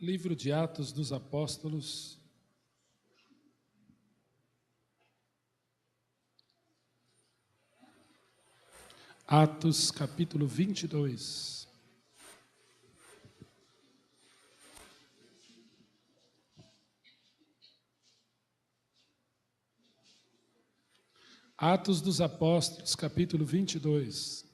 Livro de Atos dos Apóstolos, Atos capítulo 22. Atos dos Apóstolos, capítulo 22.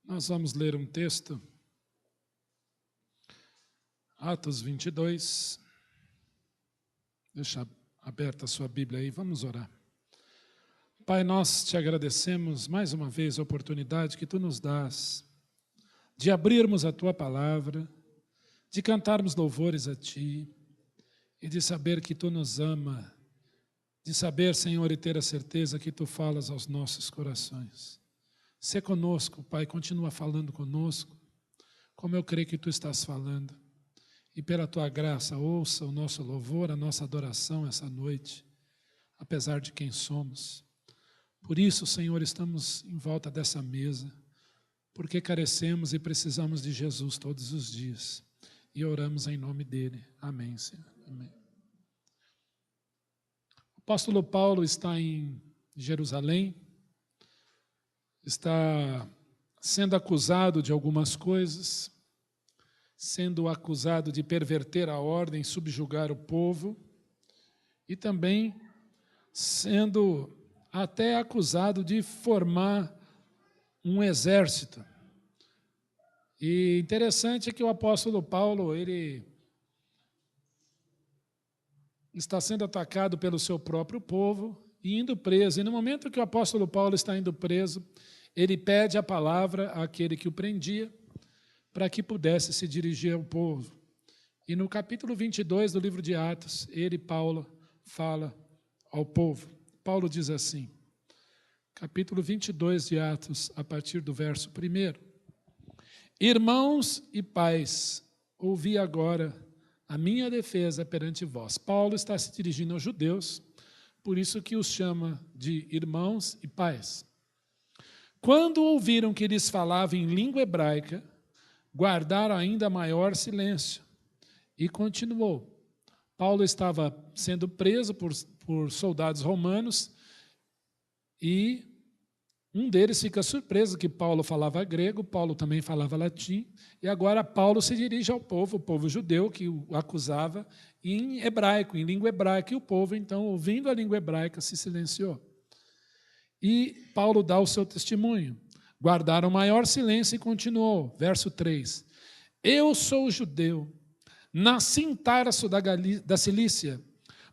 Nós vamos ler um texto, Atos 22. Deixa aberta a sua Bíblia aí, vamos orar. Pai, nós te agradecemos mais uma vez a oportunidade que Tu nos dás de abrirmos a Tua palavra, de cantarmos louvores a Ti e de saber que Tu nos ama, de saber, Senhor, e ter a certeza que Tu falas aos nossos corações. Sê conosco, Pai, continua falando conosco, como eu creio que Tu estás falando. E pela Tua graça, ouça o nosso louvor, a nossa adoração essa noite, apesar de quem somos. Por isso, Senhor, estamos em volta dessa mesa, porque carecemos e precisamos de Jesus todos os dias. E oramos em nome dEle. Amém, Senhor. Amém. O apóstolo Paulo está em Jerusalém, está sendo acusado de algumas coisas, sendo acusado de perverter a ordem, subjugar o povo, e também sendo até acusado de formar um exército. E interessante é que o apóstolo Paulo, ele está sendo atacado pelo seu próprio povo e indo preso. E no momento que o apóstolo Paulo está indo preso, ele pede a palavra àquele que o prendia, para que pudesse se dirigir ao povo. E no capítulo 22 do livro de Atos, Paulo, fala ao povo. Paulo diz assim, capítulo 22 de Atos, a partir do verso 1. Irmãos e pais, ouvi agora a minha defesa perante vós. Paulo está se dirigindo aos judeus, por isso que os chama de irmãos e pais. Quando ouviram que lhes falava em língua hebraica, guardaram ainda maior silêncio. E continuou. Paulo estava sendo preso por soldados romanos e um deles fica surpreso que Paulo falava grego, Paulo também falava latim, e agora Paulo se dirige ao povo, o povo judeu que o acusava em hebraico, em língua hebraica, e o povo, então, ouvindo a língua hebraica, se silenciou. E Paulo dá o seu testemunho. Guardaram maior silêncio e continuou, verso 3. Eu sou judeu, nasci em Tarso da Cilícia,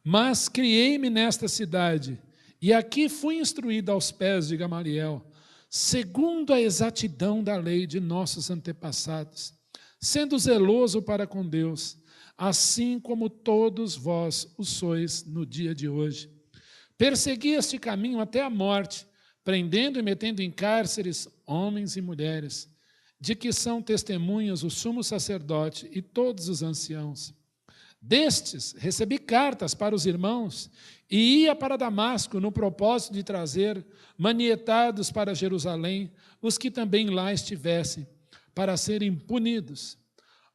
mas criei-me nesta cidade, e aqui fui instruído aos pés de Gamaliel, segundo a exatidão da lei de nossos antepassados, sendo zeloso para com Deus, assim como todos vós o sois no dia de hoje. Persegui este caminho até a morte, prendendo e metendo em cárceres homens e mulheres, de que são testemunhas o sumo sacerdote e todos os anciãos. Destes recebi cartas para os irmãos e ia para Damasco no propósito de trazer manietados para Jerusalém os que também lá estivessem, para serem punidos.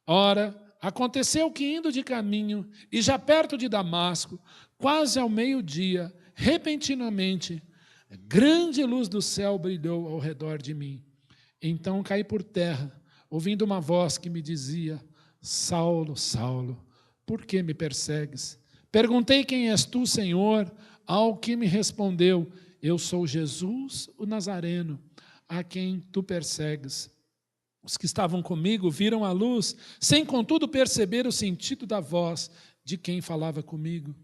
Ora, aconteceu que indo de caminho e já perto de Damasco, quase ao meio-dia, repentinamente, grande luz do céu brilhou ao redor de mim. Então caí por terra, ouvindo uma voz que me dizia, Saulo, Saulo, por que me persegues? Perguntei, quem és tu, Senhor? Ao que me respondeu, eu sou Jesus, o Nazareno, a quem tu persegues. Os que estavam comigo viram a luz, sem contudo perceber o sentido da voz de quem falava comigo.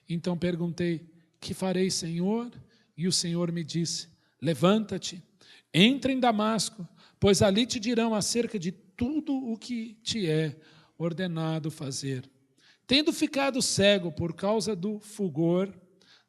Então perguntei, que farei, Senhor? E o Senhor me disse, levanta-te, entra em Damasco, pois ali te dirão acerca de tudo o que te é ordenado fazer. Tendo ficado cego por causa do fulgor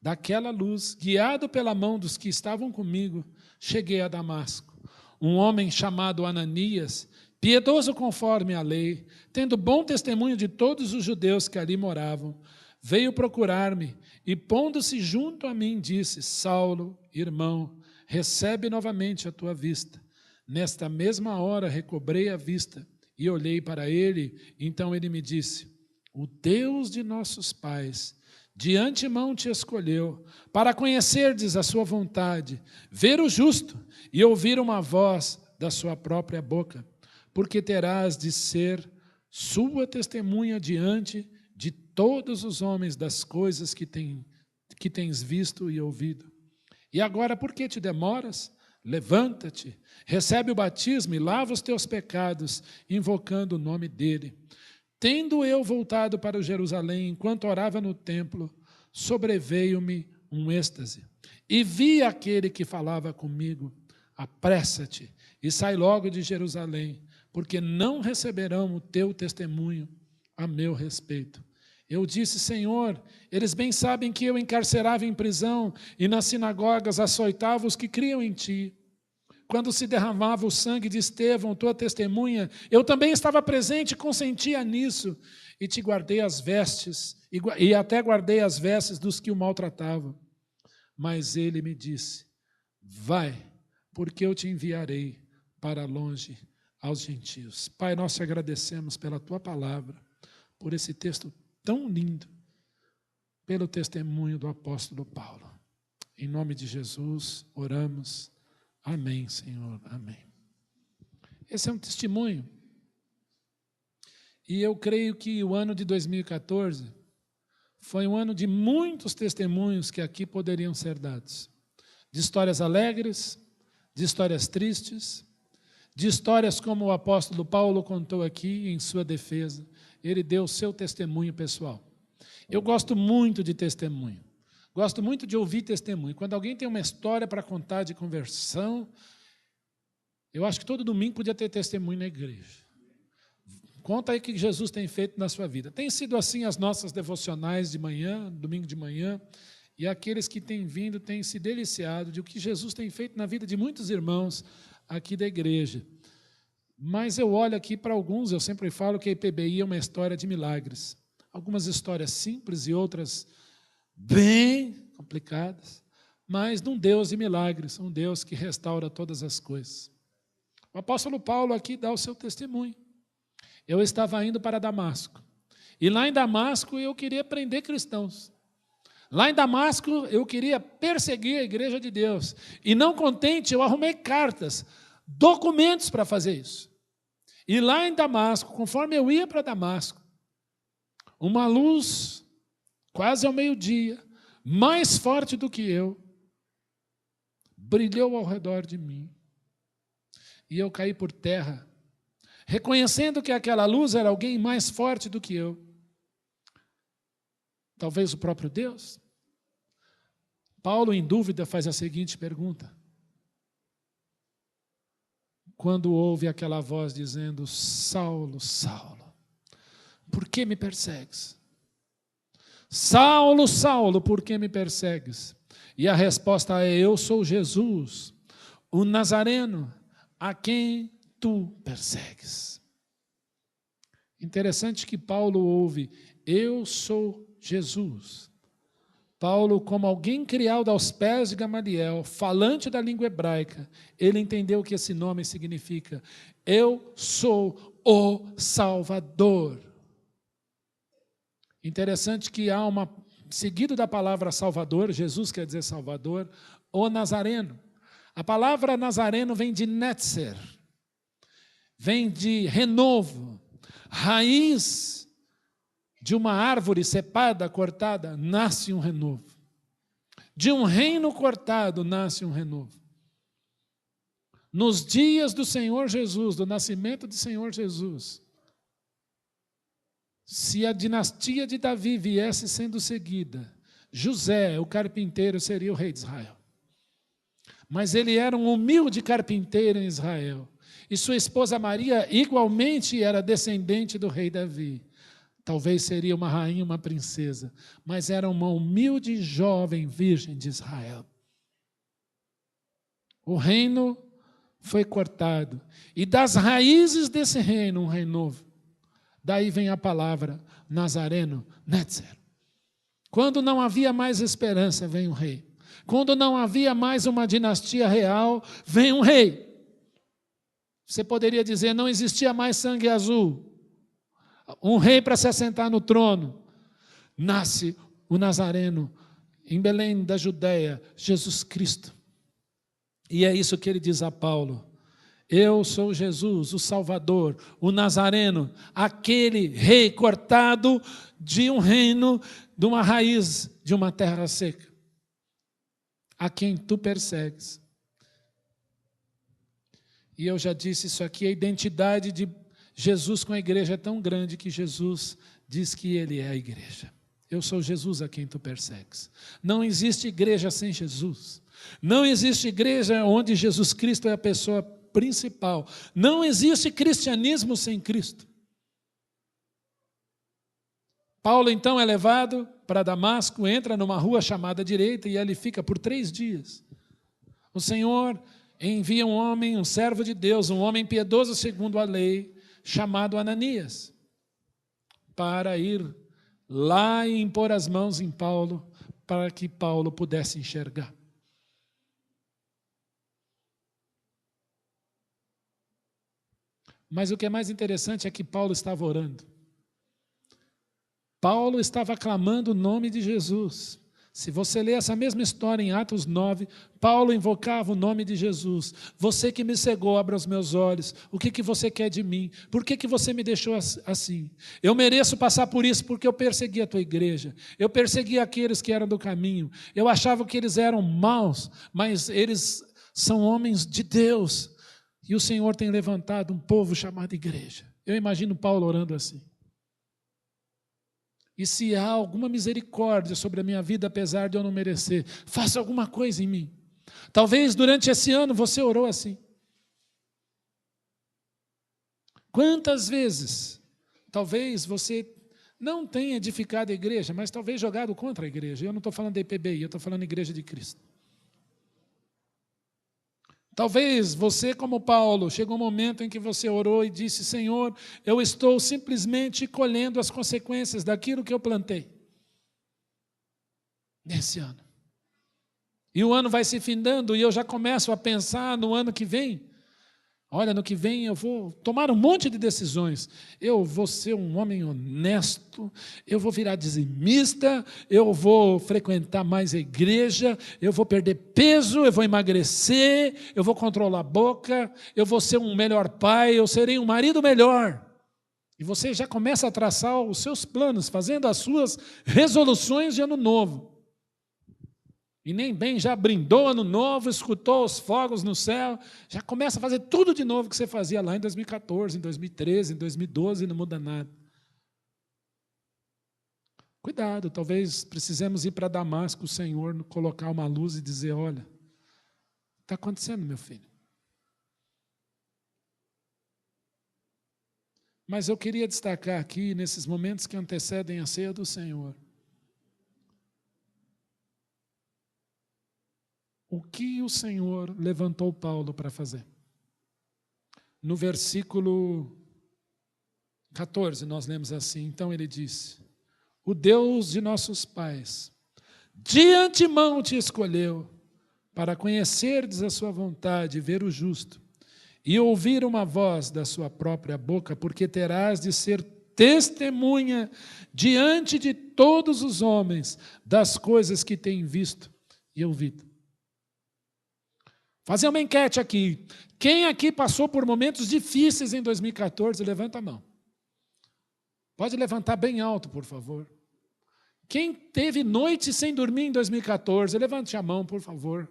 daquela luz, guiado pela mão dos que estavam comigo, cheguei a Damasco. Um homem chamado Ananias, piedoso conforme a lei, tendo bom testemunho de todos os judeus que ali moravam, veio procurar-me e, pondo-se junto a mim, disse, Saulo, irmão, recebe novamente a tua vista. Nesta mesma hora recobrei a vista e olhei para ele. Então ele me disse: o Deus de nossos pais de antemão te escolheu, para conhecerdes a sua vontade, ver o justo e ouvir uma voz da sua própria boca, porque terás de ser sua testemunha diante de todos os homens das coisas que tens visto e ouvido. E agora, por que te demoras? Levanta-te, recebe o batismo e lava os teus pecados, invocando o nome dele. Tendo eu voltado para Jerusalém, enquanto orava no templo, sobreveio-me um êxtase. E vi aquele que falava comigo: apressa-te e sai logo de Jerusalém, porque não receberão o teu testemunho a meu respeito. Eu disse: Senhor, eles bem sabem que eu encarcerava em prisão e nas sinagogas açoitava os que criam em ti. Quando se derramava o sangue de Estevão, tua testemunha, eu também estava presente e consentia nisso, e te guardei as vestes, e até guardei as vestes dos que o maltratavam. Mas ele me disse: vai, porque eu te enviarei para longe aos gentios. Pai, nós te agradecemos pela tua palavra, por esse texto tão lindo, pelo testemunho do apóstolo Paulo. Em nome de Jesus, oramos. Amém, Senhor, amém. Esse é um testemunho. E eu creio que o ano de 2014 foi um ano de muitos testemunhos que aqui poderiam ser dados. De histórias alegres, de histórias tristes, de histórias como o apóstolo Paulo contou aqui em sua defesa. Ele deu o seu testemunho pessoal. Eu gosto muito de testemunho. Gosto muito de ouvir testemunho. Quando alguém tem uma história para contar de conversão, eu acho que todo domingo podia ter testemunho na igreja. Conta aí o que Jesus tem feito na sua vida. Tem sido assim as nossas devocionais de manhã, domingo de manhã, e aqueles que têm vindo têm se deliciado de o que Jesus tem feito na vida de muitos irmãos aqui da igreja. Mas eu olho aqui para alguns, eu sempre falo que a IPBI é uma história de milagres. Algumas histórias simples e outras bem complicadas, mas de um Deus de milagres, um Deus que restaura todas as coisas. O apóstolo Paulo aqui dá o seu testemunho. Eu estava indo para Damasco, e lá em Damasco eu queria prender cristãos. Lá em Damasco eu queria perseguir a igreja de Deus, e não contente, eu arrumei cartas, documentos para fazer isso. E lá em Damasco, conforme eu ia para Damasco, uma luz quase ao meio-dia, mais forte do que eu, brilhou ao redor de mim. E eu caí por terra, reconhecendo que aquela luz era alguém mais forte do que eu. Talvez o próprio Deus. Paulo, em dúvida, faz a seguinte pergunta. Quando ouve aquela voz dizendo: Saulo, Saulo, por que me persegues? Saulo, Saulo, por que me persegues? E a resposta é: eu sou Jesus, o Nazareno, a quem tu persegues. Interessante que Paulo ouve: eu sou Jesus. Paulo, como alguém criado aos pés de Gamaliel, falante da língua hebraica, ele entendeu que esse nome significa: eu sou o Salvador. Interessante que há seguido da palavra Salvador, Jesus quer dizer Salvador, o Nazareno. A palavra Nazareno vem de Netzer, vem de renovo, raiz de uma árvore cepada, cortada, nasce um renovo. De um reino cortado, nasce um renovo. Nos dias do Senhor Jesus, do nascimento do Senhor Jesus, se a dinastia de Davi viesse sendo seguida, José, o carpinteiro, seria o rei de Israel. Mas ele era um humilde carpinteiro em Israel. E sua esposa Maria, igualmente, era descendente do rei Davi. Talvez seria uma rainha, uma princesa, mas era uma humilde jovem virgem de Israel. O reino foi cortado, e das raízes desse reino, um reino novo. Daí vem a palavra Nazareno, Netzer. Quando não havia mais esperança, vem o rei. Quando não havia mais uma dinastia real, vem um rei. Você poderia dizer, não existia mais sangue azul. Um rei para se assentar no trono. Nasce o Nazareno, em Belém da Judéia, Jesus Cristo. E é isso que ele diz a Paulo. Eu sou Jesus, o Salvador, o Nazareno, aquele rei cortado de um reino, de uma raiz, de uma terra seca, a quem tu persegues. E eu já disse isso aqui, a identidade de Jesus com a igreja é tão grande que Jesus diz que ele é a igreja. Eu sou Jesus a quem tu persegues. Não existe igreja sem Jesus. Não existe igreja onde Jesus Cristo é a pessoa principal. Não existe cristianismo sem Cristo. Paulo então é levado para Damasco, entra numa rua chamada Direita e ali fica por 3 dias. O Senhor envia um homem, um servo de Deus, um homem piedoso segundo a lei, chamado Ananias, para ir lá e impor as mãos em Paulo, para que Paulo pudesse enxergar. Mas o que é mais interessante é que Paulo estava orando. Paulo estava clamando o nome de Jesus. Se você ler essa mesma história em Atos 9, Paulo invocava o nome de Jesus. Você que me cegou, abra os meus olhos. O que você quer de mim? Por que você me deixou assim? Eu mereço passar por isso porque eu persegui a tua igreja. Eu persegui aqueles que eram do caminho. Eu achava que eles eram maus, mas eles são homens de Deus. E o Senhor tem levantado um povo chamado igreja. Eu imagino Paulo orando assim. E se há alguma misericórdia sobre a minha vida, apesar de eu não merecer, faça alguma coisa em mim. Talvez durante esse ano você orou assim. Quantas vezes, talvez você não tenha edificado a igreja, mas talvez jogado contra a igreja. Eu não estou falando da IPBI, eu estou falando da igreja de Cristo. Talvez você, como Paulo, chegou um momento em que você orou e disse, Senhor, eu estou simplesmente colhendo as consequências daquilo que eu plantei nesse ano. E o ano vai se findando e eu já começo a pensar no ano que vem. Olha, no que vem eu vou tomar um monte de decisões. Eu vou ser um homem honesto, eu vou virar dizimista, eu vou frequentar mais a igreja, eu vou perder peso, eu vou emagrecer, eu vou controlar a boca, eu vou ser um melhor pai, eu serei um marido melhor. E você já começa a traçar os seus planos, fazendo as suas resoluções de ano novo. E nem bem já brindou ano novo, escutou os fogos no céu, já começa a fazer tudo de novo que você fazia lá em 2014, em 2013, em 2012 e não muda nada. Cuidado, talvez precisemos ir para Damasco, o Senhor, colocar uma luz e dizer, olha, está acontecendo, meu filho. Mas eu queria destacar aqui, nesses momentos que antecedem a ceia do Senhor, o que o Senhor levantou Paulo para fazer? No versículo 14, nós lemos assim, então ele disse, o Deus de nossos pais, de antemão te escolheu, para conhecerdes a sua vontade, ver o justo, e ouvir uma voz da sua própria boca, porque terás de ser testemunha diante de todos os homens, das coisas que têm visto e ouvido. Fazer uma enquete aqui. Quem aqui passou por momentos difíceis em 2014? Levanta a mão. Pode levantar bem alto, por favor. Quem teve noite sem dormir em 2014? Levante a mão, por favor.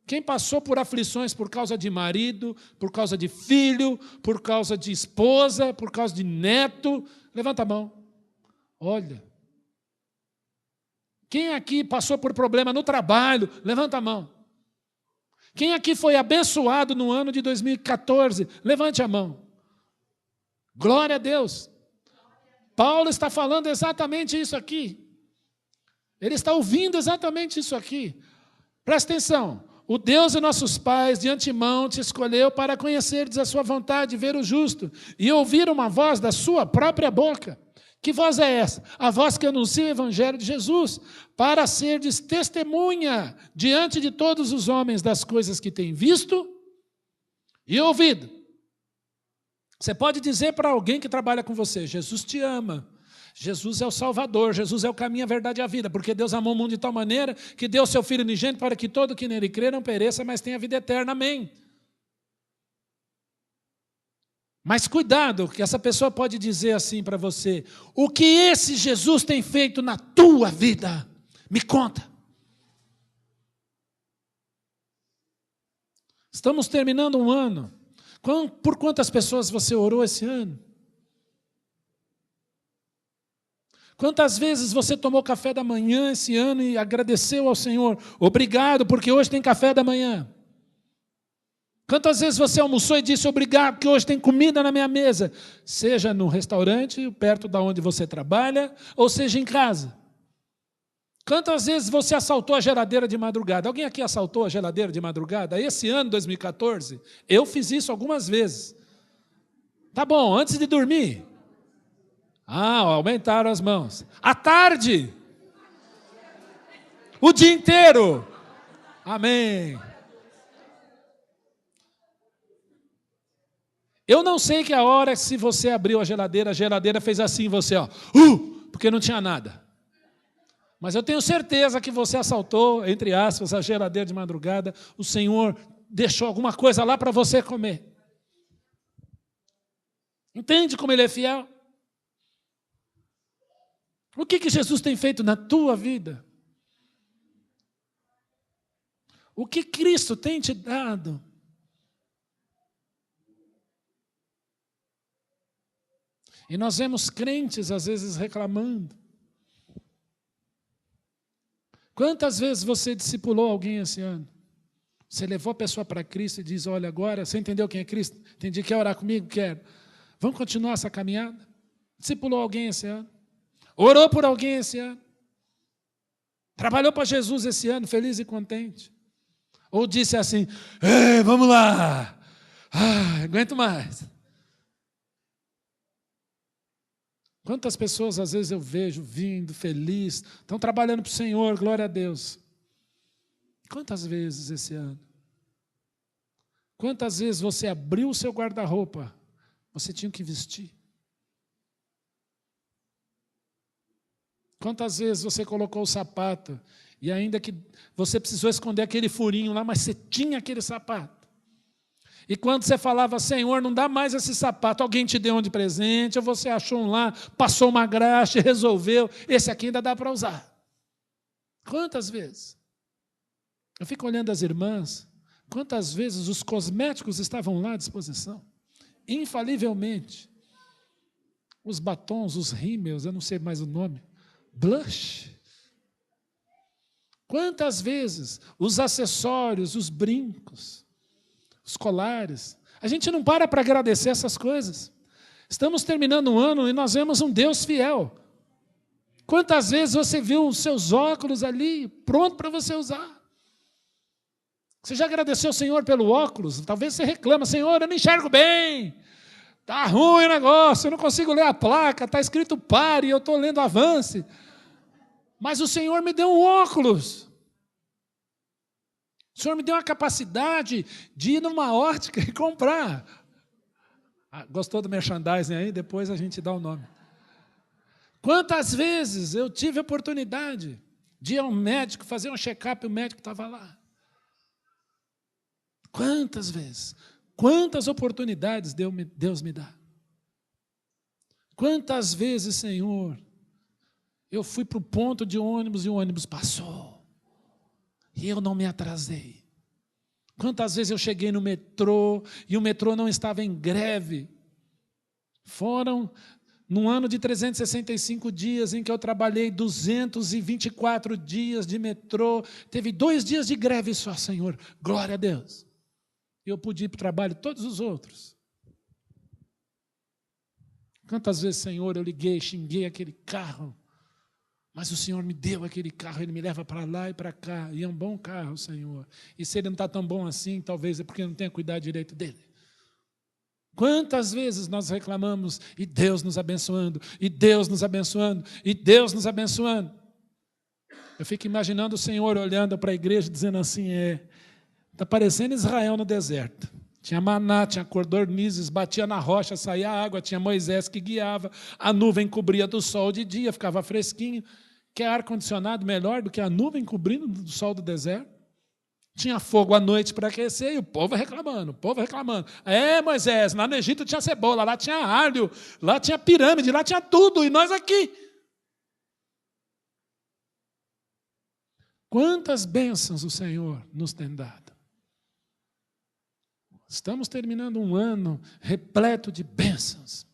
Quem passou por aflições por causa de marido, por causa de filho, por causa de esposa, por causa de neto? Levanta a mão. Olha. Quem aqui passou por problema no trabalho? Levanta a mão. Quem aqui foi abençoado no ano de 2014? Levante a mão. Glória a Deus. Paulo está falando exatamente isso aqui. Ele está ouvindo exatamente isso aqui. Presta atenção. O Deus de nossos pais, de antemão, te escolheu para conhecerdes a sua vontade, ver o justo, e ouvir uma voz da sua própria boca. Que voz é essa? A voz que anuncia o evangelho de Jesus, para serdes testemunha diante de todos os homens das coisas que têm visto e ouvido. Você pode dizer para alguém que trabalha com você: Jesus te ama, Jesus é o Salvador, Jesus é o caminho, a verdade e a vida, porque Deus amou o mundo de tal maneira que deu o seu Filho unigênito para que todo que nele crê não pereça, mas tenha vida eterna. Amém. Mas cuidado, que essa pessoa pode dizer assim para você: o que esse Jesus tem feito na tua vida? Me conta. Estamos terminando um ano. Por quantas pessoas você orou esse ano? Quantas vezes você tomou café da manhã esse ano e agradeceu ao Senhor? Obrigado, porque hoje tem café da manhã. Quantas vezes você almoçou e disse: obrigado, porque hoje tem comida na minha mesa? Seja no restaurante, perto da onde você trabalha, ou seja em casa. Quantas vezes você assaltou a geladeira de madrugada? Alguém aqui assaltou a geladeira de madrugada? Esse ano, 2014, eu fiz isso algumas vezes. Tá bom, antes de dormir. Aumentaram as mãos. À tarde. O dia inteiro. Amém. Eu não sei que a hora se você abriu a geladeira fez assim, você, porque não tinha nada. Mas eu tenho certeza que você assaltou, entre aspas, a geladeira de madrugada, o Senhor deixou alguma coisa lá para você comer. Entende como Ele é fiel? O que Jesus tem feito na tua vida? O que Cristo tem te dado? E nós vemos crentes, às vezes, reclamando. Quantas vezes você discipulou alguém esse ano? Você levou a pessoa para Cristo e diz: olha, agora, você entendeu quem é Cristo? Entendi, quer orar comigo? Quero. Vamos continuar essa caminhada? Discipulou alguém esse ano? Orou por alguém esse ano? Trabalhou para Jesus esse ano, feliz e contente? Ou disse assim: vamos lá, aguento mais. Quantas pessoas, às vezes, eu vejo vindo, feliz, estão trabalhando para o Senhor, glória a Deus. Quantas vezes esse ano? Quantas vezes você abriu o seu guarda-roupa, você tinha que vestir? Quantas vezes você colocou o sapato, e ainda que você precisou esconder aquele furinho lá, mas você tinha aquele sapato? E quando você falava: Senhor, não dá mais esse sapato, alguém te deu um de presente, ou você achou um lá, passou uma graxa e resolveu, esse aqui ainda dá para usar. Quantas vezes? Eu fico olhando as irmãs, quantas vezes os cosméticos estavam lá à disposição? Infalivelmente. Os batons, os rímels, eu não sei mais o nome, blush. Quantas vezes os acessórios, os brincos, os colares. A gente não para agradecer essas coisas. Estamos terminando um ano e nós vemos um Deus fiel. Quantas vezes você viu os seus óculos ali, pronto para você usar? Você já agradeceu ao Senhor pelo óculos? Talvez você reclama: Senhor, eu não enxergo bem. Está ruim o negócio, eu não consigo ler a placa, está escrito pare, eu estou lendo avance. Mas o Senhor me deu um óculos. O Senhor me deu a capacidade de ir numa ótica e comprar. Gostou do merchandising aí? Depois a gente dá o nome. Quantas vezes eu tive a oportunidade de ir ao médico, fazer um check-up e o médico estava lá? Quantas vezes? Quantas oportunidades Deus me dá? Quantas vezes, Senhor, eu fui para o ponto de ônibus e o ônibus passou. E eu não me atrasei. Quantas vezes eu cheguei no metrô e o metrô não estava em greve. Foram, num ano de 365 dias, em que eu trabalhei 224 dias de metrô, teve 2 dias de greve só, Senhor, glória a Deus. Eu pude ir para o trabalho, todos os outros. Quantas vezes, Senhor, eu liguei, xinguei aquele carro, mas o Senhor me deu aquele carro, Ele me leva para lá e para cá, e é um bom carro, Senhor. E se ele não está tão bom assim, talvez é porque eu não tenho cuidado direito dele. Quantas vezes nós reclamamos e Deus nos abençoando, e Deus nos abençoando, e Deus nos abençoando. Eu fico imaginando o Senhor olhando para a igreja dizendo assim, está parecendo Israel no deserto. Tinha maná, tinha codornizes, batia na rocha, saía água, tinha Moisés que guiava, a nuvem cobria do sol de dia, ficava fresquinho. Quer ar-condicionado melhor do que a nuvem cobrindo do sol do deserto? Tinha fogo à noite para aquecer e o povo reclamando, Moisés, lá no Egito tinha cebola, lá tinha alho, lá tinha pirâmide, lá tinha tudo, e nós aqui. Quantas bênçãos o Senhor nos tem dado. Estamos terminando um ano repleto de bênçãos.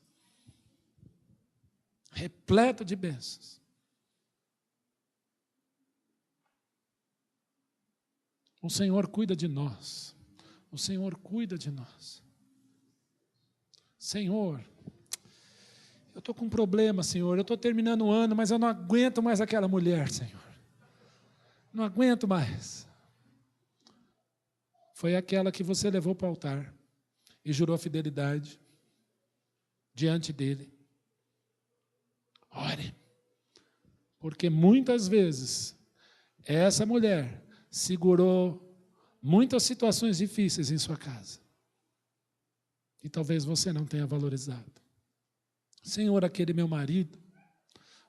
Repleto de bênçãos. O Senhor cuida de nós. O Senhor cuida de nós. Senhor, eu estou com um problema, Senhor. Eu estou terminando o ano, mas eu não aguento mais aquela mulher, Senhor. Não aguento mais. Foi aquela que você levou para o altar e jurou fidelidade diante dele. Ore. Porque muitas vezes essa mulher segurou muitas situações difíceis em sua casa. E talvez você não tenha valorizado. Senhor, aquele meu marido,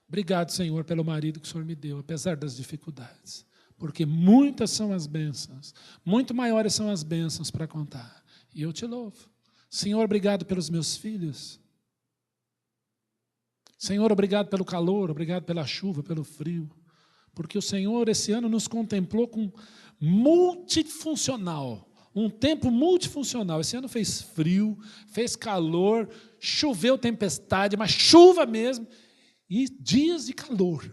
obrigado, Senhor, pelo marido que o Senhor me deu, apesar das dificuldades. Porque muitas são as bênçãos, muito maiores são as bênçãos para contar. E eu te louvo. Senhor, obrigado pelos meus filhos. Senhor, obrigado pelo calor, obrigado pela chuva, pelo frio. Porque o Senhor, esse ano, nos contemplou com multifuncional, um tempo multifuncional. Esse ano fez frio, fez calor, choveu tempestade, mas chuva mesmo, e dias de calor.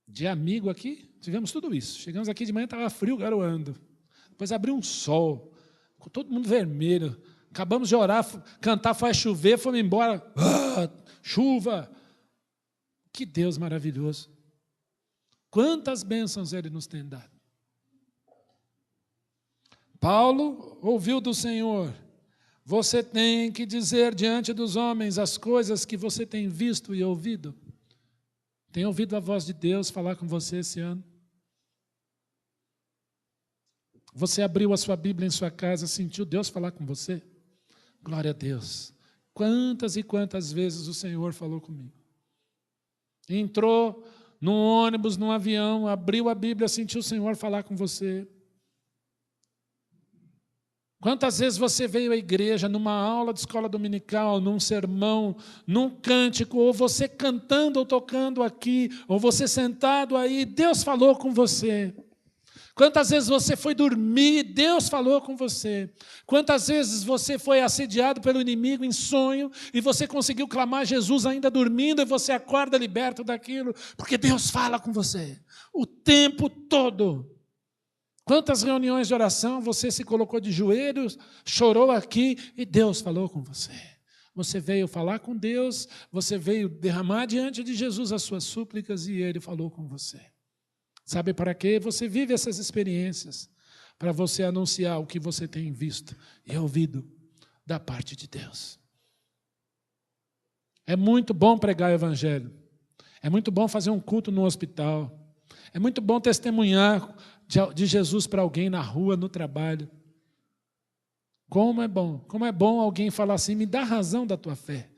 De amigo aqui, tivemos tudo isso. Chegamos aqui de manhã, estava frio, garoando. Depois abriu um sol, com todo mundo vermelho. Acabamos de orar, cantar, faz chover, fomos embora. Chuva! Que Deus maravilhoso. Quantas bênçãos Ele nos tem dado. Paulo ouviu do Senhor, você tem que dizer diante dos homens as coisas que você tem visto e ouvido. Tem ouvido a voz de Deus falar com você esse ano? Você abriu a sua Bíblia em sua casa, sentiu Deus falar com você? Glória a Deus. Quantas e quantas vezes o Senhor falou comigo. Entrou num ônibus, num avião, abriu a Bíblia, sentiu o Senhor falar com você. Quantas vezes você veio à igreja, numa aula de escola dominical, num sermão, num cântico, ou você cantando ou tocando aqui, ou você sentado aí, Deus falou com você. Quantas vezes você foi dormir, Deus falou com você. Quantas vezes você foi assediado pelo inimigo em sonho e você conseguiu clamar Jesus ainda dormindo e você acorda liberto daquilo, porque Deus fala com você o tempo todo. Quantas reuniões de oração você se colocou de joelhos, chorou aqui e Deus falou com você. Você veio falar com Deus, você veio derramar diante de Jesus as suas súplicas e Ele falou com você. Sabe para quê? Você vive essas experiências para você anunciar o que você tem visto e ouvido da parte de Deus. É muito bom pregar o Evangelho. É muito bom fazer um culto no hospital. É muito bom testemunhar de Jesus para alguém na rua, no trabalho. Como é bom alguém falar assim, me dá razão da tua fé.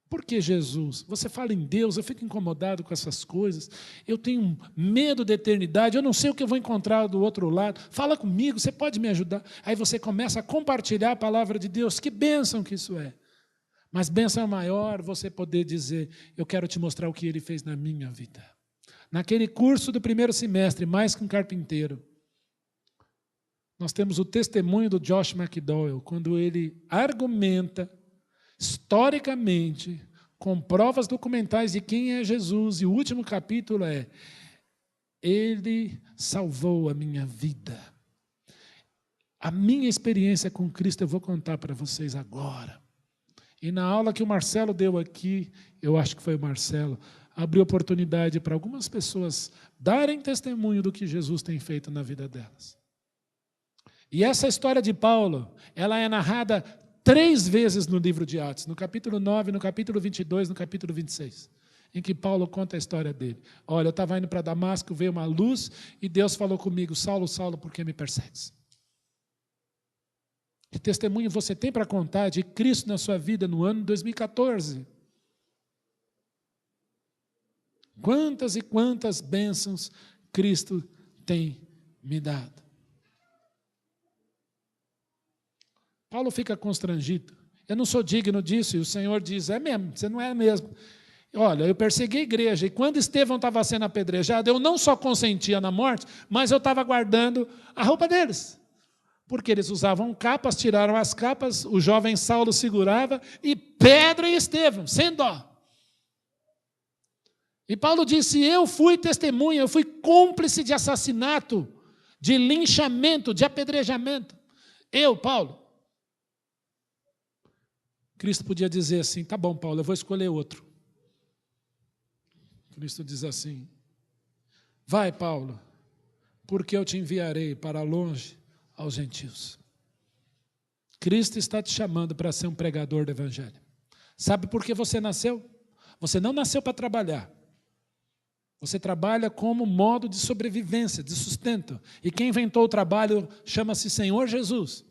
Por que Jesus? Você fala em Deus, eu fico incomodado com essas coisas, eu tenho medo da eternidade, eu não sei o que eu vou encontrar do outro lado, fala comigo, você pode me ajudar? Aí você começa a compartilhar a palavra de Deus, que bênção que isso é. Mas bênção maior você poder dizer, eu quero te mostrar o que Ele fez na minha vida. Naquele curso do primeiro semestre, Mais que um Carpinteiro, nós temos o testemunho do Josh McDowell, quando ele argumenta historicamente, com provas documentais de quem é Jesus, e o último capítulo é: Ele salvou a minha vida. A minha experiência com Cristo eu vou contar para vocês agora. E na aula que o Marcelo deu aqui, eu acho que foi o Marcelo, abriu oportunidade para algumas pessoas darem testemunho do que Jesus tem feito na vida delas. E essa história de Paulo, ela é narrada 3 vezes no livro de Atos, no capítulo 9, no capítulo 22, no capítulo 26, em que Paulo conta a história dele. Olha, eu estava indo para Damasco, veio uma luz e Deus falou comigo, Saulo, Saulo, por que me persegues? Que testemunho você tem para contar de Cristo na sua vida no ano 2014? Quantas e quantas bênçãos Cristo tem me dado. Paulo fica constrangido. Eu não sou digno disso. E o Senhor diz, é mesmo, você não é mesmo. Olha, eu persegui a igreja. E quando Estevão estava sendo apedrejado, eu não só consentia na morte, mas eu estava guardando a roupa deles. Porque eles usavam capas, tiraram as capas, o jovem Saulo segurava, e pedra em Estevão, sem dó. E Paulo disse, eu fui testemunha, eu fui cúmplice de assassinato, de linchamento, de apedrejamento. Eu, Paulo. Cristo podia dizer assim, tá bom, Paulo, eu vou escolher outro. Cristo diz assim, vai, Paulo, porque eu te enviarei para longe aos gentios. Cristo está te chamando para ser um pregador do evangelho. Sabe por que você nasceu? Você não nasceu para trabalhar. Você trabalha como modo de sobrevivência, de sustento. E quem inventou o trabalho chama-se Senhor Jesus.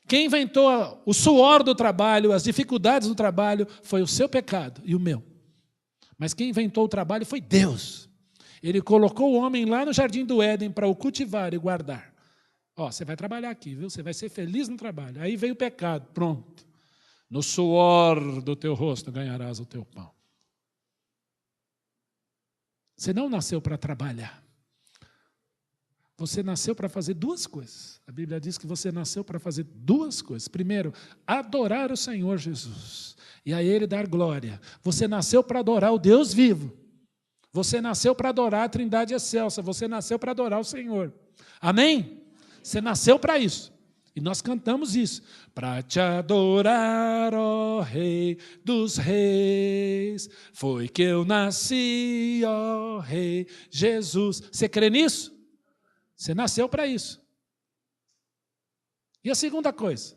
Quem inventou o suor do trabalho, as dificuldades do trabalho, foi o seu pecado e o meu. Mas quem inventou o trabalho foi Deus. Ele colocou o homem lá no jardim do Éden para o cultivar e guardar. Ó, você vai trabalhar aqui, viu? Você vai ser feliz no trabalho. Aí veio o pecado, pronto. No suor do teu rosto ganharás o teu pão. Você não nasceu para trabalhar. Você nasceu para fazer 2 coisas. A Bíblia diz que você nasceu para fazer 2 coisas. Primeiro, adorar o Senhor Jesus. E a Ele dar glória. Você nasceu para adorar o Deus vivo. Você nasceu para adorar a Trindade excelsa. Você nasceu para adorar o Senhor. Amém? Você nasceu para isso. E nós cantamos isso. Para te adorar, ó Rei dos Reis, foi que eu nasci, ó Rei Jesus. Você crê nisso? Você nasceu para isso. E a segunda coisa,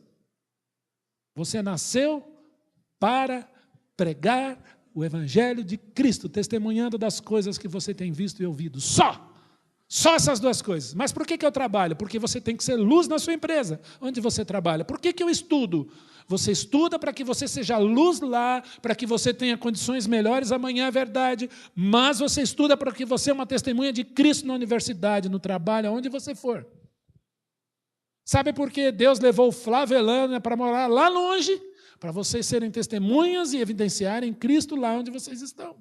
você nasceu para pregar o Evangelho de Cristo, testemunhando das coisas que você tem visto e ouvido. Só essas 2 coisas. Mas por que eu trabalho? Porque você tem que ser luz na sua empresa, onde você trabalha. Por que eu estudo? Você estuda para que você seja luz lá, para que você tenha condições melhores amanhã, é verdade, mas você estuda para que você é uma testemunha de Cristo na universidade, no trabalho, aonde você for. Sabe por que Deus levou Flávio e Elana para morar lá longe? Para vocês serem testemunhas e evidenciarem Cristo lá onde vocês estão.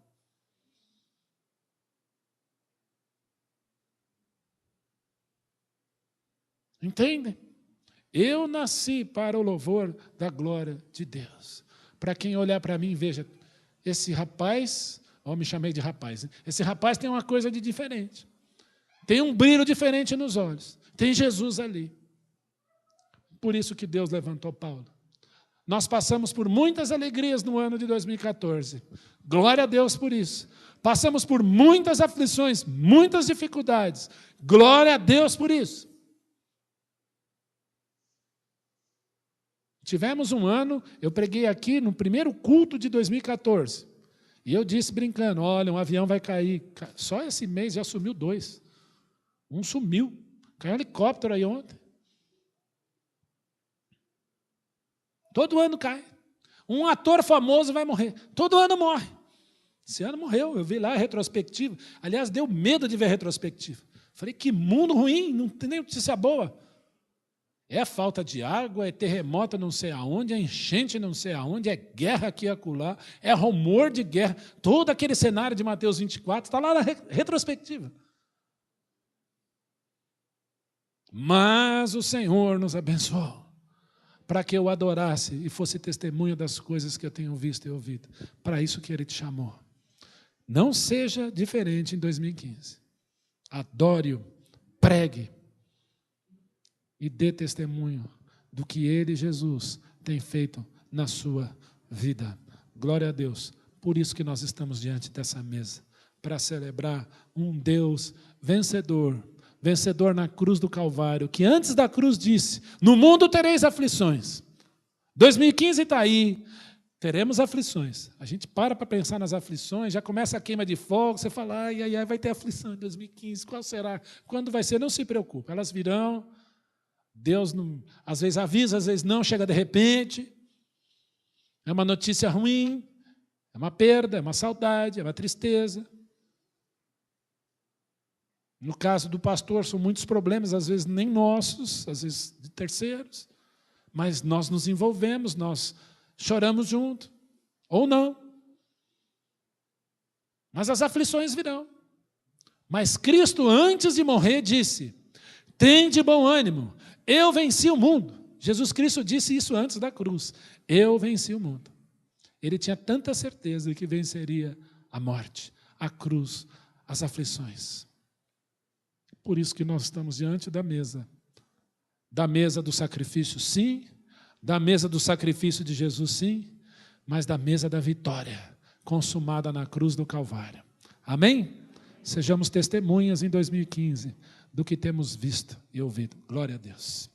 Entendem? Eu nasci para o louvor da glória de Deus. Para quem olhar para mim, veja, esse rapaz, me chamei de rapaz, esse rapaz tem uma coisa de diferente. Tem um brilho diferente nos olhos. Tem Jesus ali. Por isso que Deus levantou Paulo. Nós passamos por muitas alegrias no ano de 2014. Glória a Deus por isso. Passamos por muitas aflições, muitas dificuldades. Glória a Deus por isso. Tivemos um ano, eu preguei aqui no primeiro culto de 2014. E eu disse brincando, olha, um avião vai cair. Só esse mês já sumiu 2. Um sumiu. Caiu um helicóptero aí ontem. Todo ano cai. Um ator famoso vai morrer. Todo ano morre. Esse ano morreu. Eu vi lá a retrospectiva. Aliás, deu medo de ver a retrospectiva. Falei, que mundo ruim, não tem nem notícia boa. É falta de água, é terremoto não sei aonde, é enchente não sei aonde, é guerra aqui e acolá, é rumor de guerra. Todo aquele cenário de Mateus 24 está lá na retrospectiva. Mas o Senhor nos abençoou para que eu adorasse e fosse testemunha das coisas que eu tenho visto e ouvido. Para isso que Ele te chamou. Não seja diferente em 2015. Adore-o, pregue e dê testemunho do que Ele, Jesus, tem feito na sua vida. Glória a Deus. Por isso que nós estamos diante dessa mesa, para celebrar um Deus vencedor, vencedor na cruz do Calvário, que antes da cruz disse: no mundo tereis aflições. 2015 está aí, teremos aflições. A gente para pensar nas aflições, já começa a queima de fogo, você fala, ai, vai ter aflição em 2015, qual será? Quando vai ser? Não se preocupe, elas virão. Deus não, às vezes avisa, às vezes não, chega de repente. É uma notícia ruim, é uma perda, é uma saudade, é uma tristeza. No caso do pastor, são muitos problemas, às vezes nem nossos, às vezes de terceiros, mas nós nos envolvemos, nós choramos junto, ou não. Mas as aflições virão. Mas Cristo, antes de morrer, disse: tende bom ânimo, eu venci o mundo. Jesus Cristo disse isso antes da cruz: eu venci o mundo. Ele tinha tanta certeza de que venceria a morte, a cruz, as aflições. Por isso que nós estamos diante da mesa do sacrifício, sim, da mesa do sacrifício de Jesus, sim, mas da mesa da vitória, consumada na cruz do Calvário. Amém? Sejamos testemunhas em 2015 do que temos visto e ouvido. Glória a Deus.